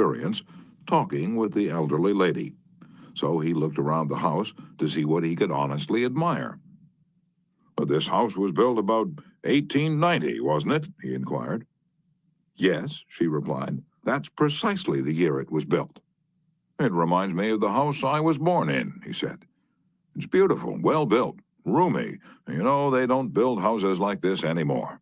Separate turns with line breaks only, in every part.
experience talking with the elderly lady. So he looked around the house to see what he could honestly admire. "This house was built about 1890, wasn't it?" he inquired. "Yes," she replied. "That's precisely the year it was built." "It reminds me of the house I was born in," he said. "It's beautiful, well built, roomy. You know, they don't build houses like this anymore."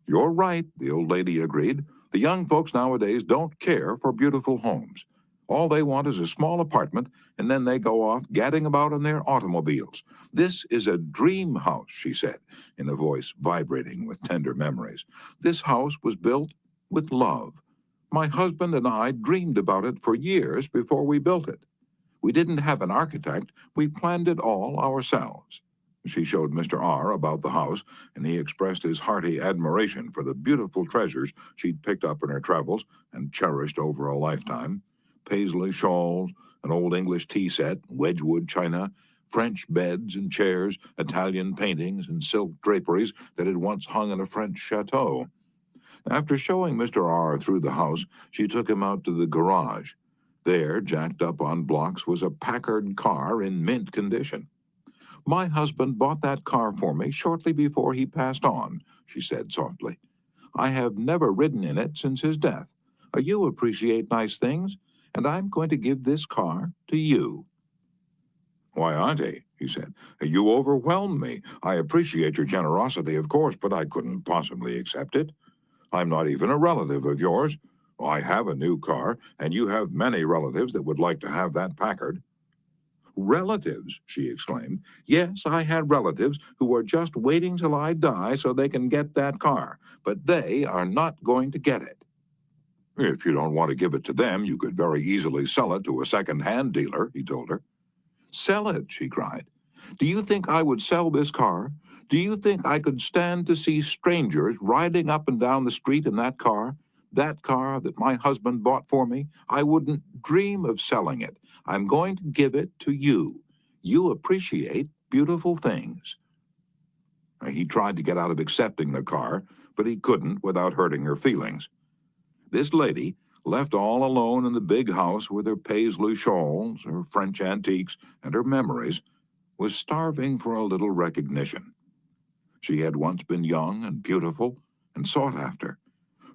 "You're right," the old lady agreed. "The young folks nowadays don't care for beautiful homes. All they want is a small apartment, and then they go off gadding about in their automobiles. This is a dream house," she said, in a voice vibrating with tender memories. "This house was built with love. My husband and I dreamed about it for years before we built it. We didn't have an architect. We planned it all ourselves." She showed Mr. R. about the house, and he expressed his hearty admiration for the beautiful treasures she'd picked up in her travels and cherished over a lifetime. Paisley shawls, an old English tea set, Wedgwood china, French beds and chairs, Italian paintings, and silk draperies that had once hung in a French chateau. After showing Mr. R. through the house, she took him out to the garage. There, jacked up on blocks, was a Packard car in mint condition. "My husband bought that car for me shortly before he passed on," she said softly. "I have never ridden in it since his death. You appreciate nice things, and I'm going to give this car to you." "Why, Auntie," he said, "you overwhelm me. I appreciate your generosity, of course, but I couldn't possibly accept it. I'm not even a relative of yours. I have a new car, and you have many relatives that would like to have that Packard." "Relatives?" she exclaimed. "Yes, I had relatives who are just waiting till I die so they can get that car, but they are not going to get it." "If you don't want to give it to them, you could very easily sell it to a second-hand dealer," he told her. "Sell it?" she cried. "Do you think I would sell this car? Do you think I could stand to see strangers riding up and down the street in that car? That car that my husband bought for me? I wouldn't dream of selling it. I'm going to give it to you. You appreciate beautiful things." He tried to get out of accepting the car, but he couldn't without hurting her feelings. This lady, left all alone in the big house with her Paisley shawls, her French antiques, and her memories, was starving for a little recognition. She had once been young and beautiful and sought after.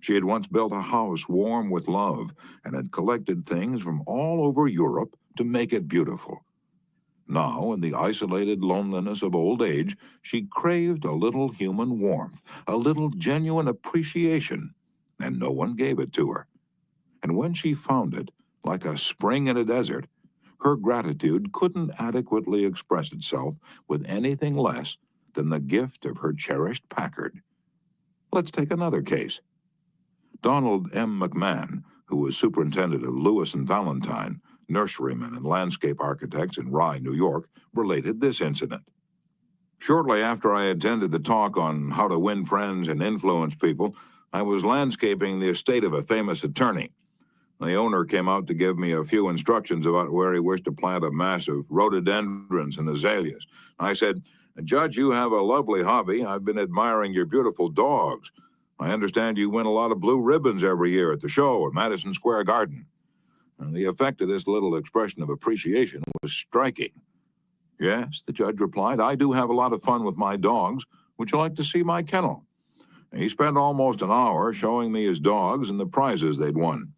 She had once built a house warm with love and had collected things from all over Europe to make it beautiful. Now, in the isolated loneliness of old age, she craved a little human warmth, a little genuine appreciation, and no one gave it to her. And when she found it, like a spring in a desert, her gratitude couldn't adequately express itself with anything less than the gift of her cherished Packard. Let's take another case. Donald M. McMahon, who was superintendent of Lewis and Valentine, nurserymen and landscape architects in Rye, New York, related this incident. "Shortly after I attended the talk on how to win friends and influence people, I was landscaping the estate of a famous attorney. The owner came out to give me a few instructions about where he wished to plant a mass of rhododendrons and azaleas. I said, 'Judge, you have a lovely hobby. I've been admiring your beautiful dogs. I understand you win a lot of blue ribbons every year at the show at Madison Square Garden.' And the effect of this little expression of appreciation was striking. 'Yes,' the judge replied, 'I do have a lot of fun with my dogs. Would you like to see my kennel?' He spent almost an hour showing me his dogs and the prizes they'd won.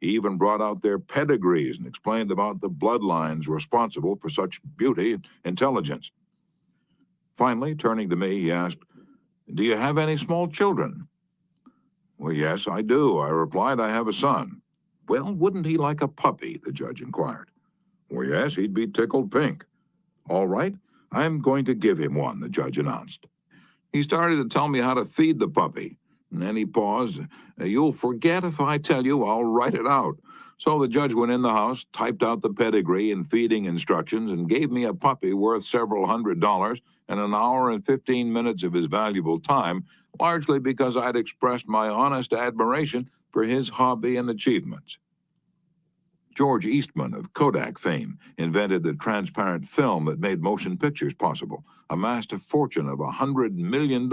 He even brought out their pedigrees and explained about the bloodlines responsible for such beauty and intelligence. Finally, turning to me, he asked, 'Do you have any small children?' 'Well, yes, I do,' I replied. 'I have a son.' 'Well, wouldn't he like a puppy?' the judge inquired. 'Well, yes, he'd be tickled pink.' 'All right, I'm going to give him one,' the judge announced. He started to tell me how to feed the puppy. And then he paused. 'You'll forget if I tell you, I'll write it out.' So the judge went in the house, typed out the pedigree and feeding instructions, and gave me a puppy worth several $100s and an hour and 15 minutes of his valuable time, largely because I'd expressed my honest admiration for his hobby and achievements. George Eastman of Kodak fame invented the transparent film that made motion pictures possible, amassed a fortune of $100 million,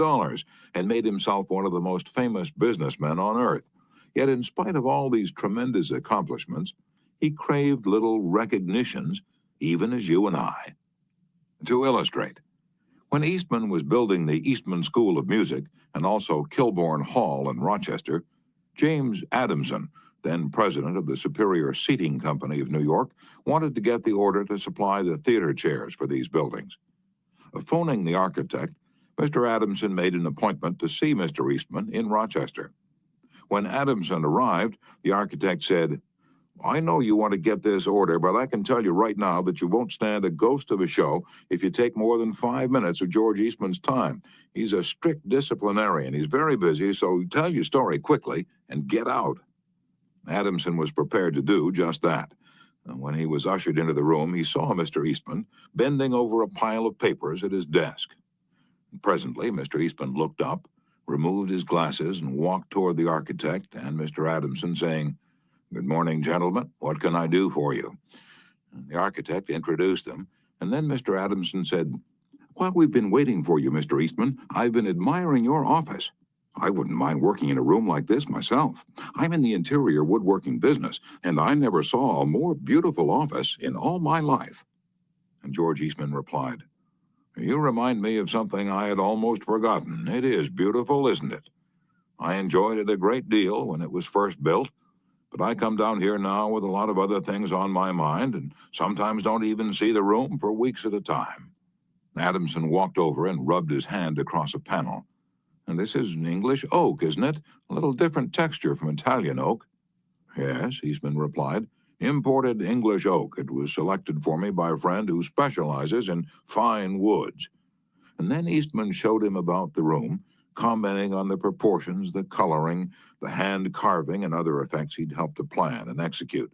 and made himself one of the most famous businessmen on earth. Yet in spite of all these tremendous accomplishments, he craved little recognitions, even as you and I. To illustrate, when Eastman was building the Eastman School of Music and also Kilbourne Hall in Rochester, James Adamson, then president of the Superior Seating Company of New York, wanted to get the order to supply the theater chairs for these buildings. Phoning the architect, Mr. Adamson made an appointment to see Mr. Eastman in Rochester. When Adamson arrived, the architect said, "I know you want to get this order, but I can tell you right now that you won't stand a ghost of a show if you take more than 5 minutes of George Eastman's time. He's a strict disciplinarian. He's very busy, so tell your story quickly and get out." Adamson was prepared to do just that. When he was ushered into the room, he saw Mr. Eastman bending over a pile of papers at his desk. Presently, Mr. Eastman looked up, removed his glasses, and walked toward the architect and Mr. Adamson, saying, "Good morning, gentlemen. What can I do for you?" And the architect introduced them, and then Mr. Adamson said, "While we've been waiting for you, Mr. Eastman, I've been admiring your office. I wouldn't mind working in a room like this myself. I'm in the interior woodworking business, and I never saw a more beautiful office in all my life." And George Eastman replied, "You remind me of something I had almost forgotten. It is beautiful, isn't it? I enjoyed it a great deal when it was first built, but I come down here now with a lot of other things on my mind and sometimes don't even see the room for weeks at a time." Adamson walked over and rubbed his hand across a panel. "And this is English oak, isn't it? A little different texture from Italian oak." "Yes," Eastman replied. "Imported English oak. It was selected for me by a friend who specializes in fine woods." And then Eastman showed him about the room, commenting on the proportions, the coloring, the hand carving, and other effects he'd helped to plan and execute.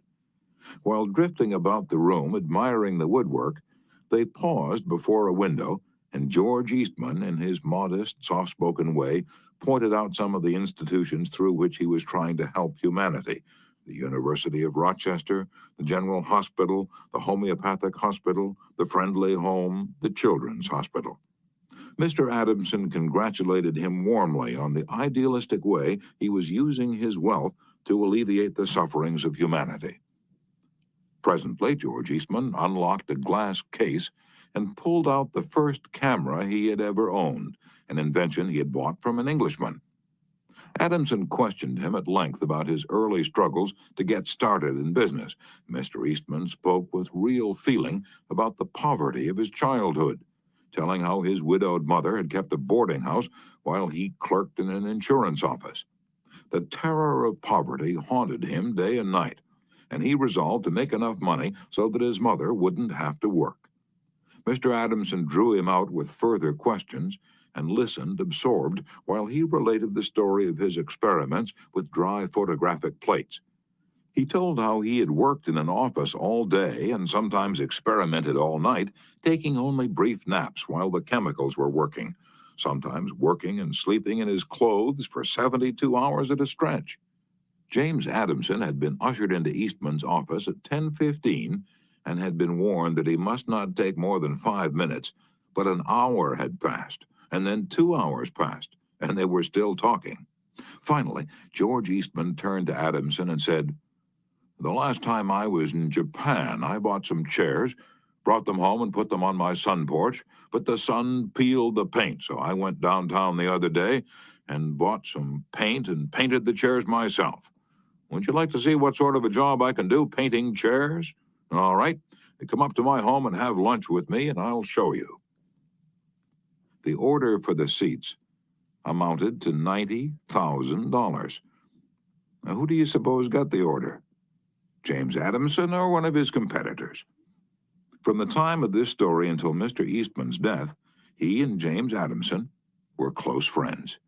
While drifting about the room, admiring the woodwork, they paused before a window, and George Eastman, in his modest, soft-spoken way, pointed out some of the institutions through which he was trying to help humanity: the University of Rochester, the General Hospital, the Homeopathic Hospital, the Friendly Home, the Children's Hospital. Mr. Adamson congratulated him warmly on the idealistic way he was using his wealth to alleviate the sufferings of humanity. Presently, George Eastman unlocked a glass case and pulled out the first camera he had ever owned, an invention he had bought from an Englishman. Adamson questioned him at length about his early struggles to get started in business. Mr. Eastman spoke with real feeling about the poverty of his childhood, telling how his widowed mother had kept a boarding house while he clerked in an insurance office. The terror of poverty haunted him day and night, and he resolved to make enough money so that his mother wouldn't have to work. Mr. Adamson drew him out with further questions and listened absorbed while he related the story of his experiments with dry photographic plates. He told how he had worked in an office all day and sometimes experimented all night, taking only brief naps while the chemicals were working, sometimes working and sleeping in his clothes for 72 hours at a stretch. James Adamson had been ushered into Eastman's office at 10:15 and had been warned that he must not take more than 5 minutes, but an hour had passed, and then 2 hours passed, and they were still talking. Finally, George Eastman turned to Adamson and said, "The last time I was in Japan, I bought some chairs, brought them home and put them on my sun porch, but the sun peeled the paint, so I went downtown the other day and bought some paint and painted the chairs myself. Would you like to see what sort of a job I can do painting chairs? All right, come up to my home and have lunch with me, and I'll show you." The order for the seats amounted to $90,000. Now, who do you suppose got the order? James Adamson or one of his competitors? From the time of this story until Mr. Eastman's death, he and James Adamson were close friends.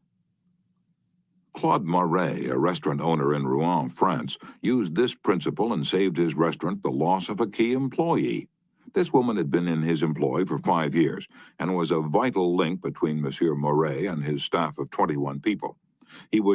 Claude Marais, a restaurant owner in Rouen, France, used this principle and saved his restaurant the loss of a key employee. This woman had been in his employ for 5 years and was a vital link between Monsieur Marais and his staff of 21 people. He was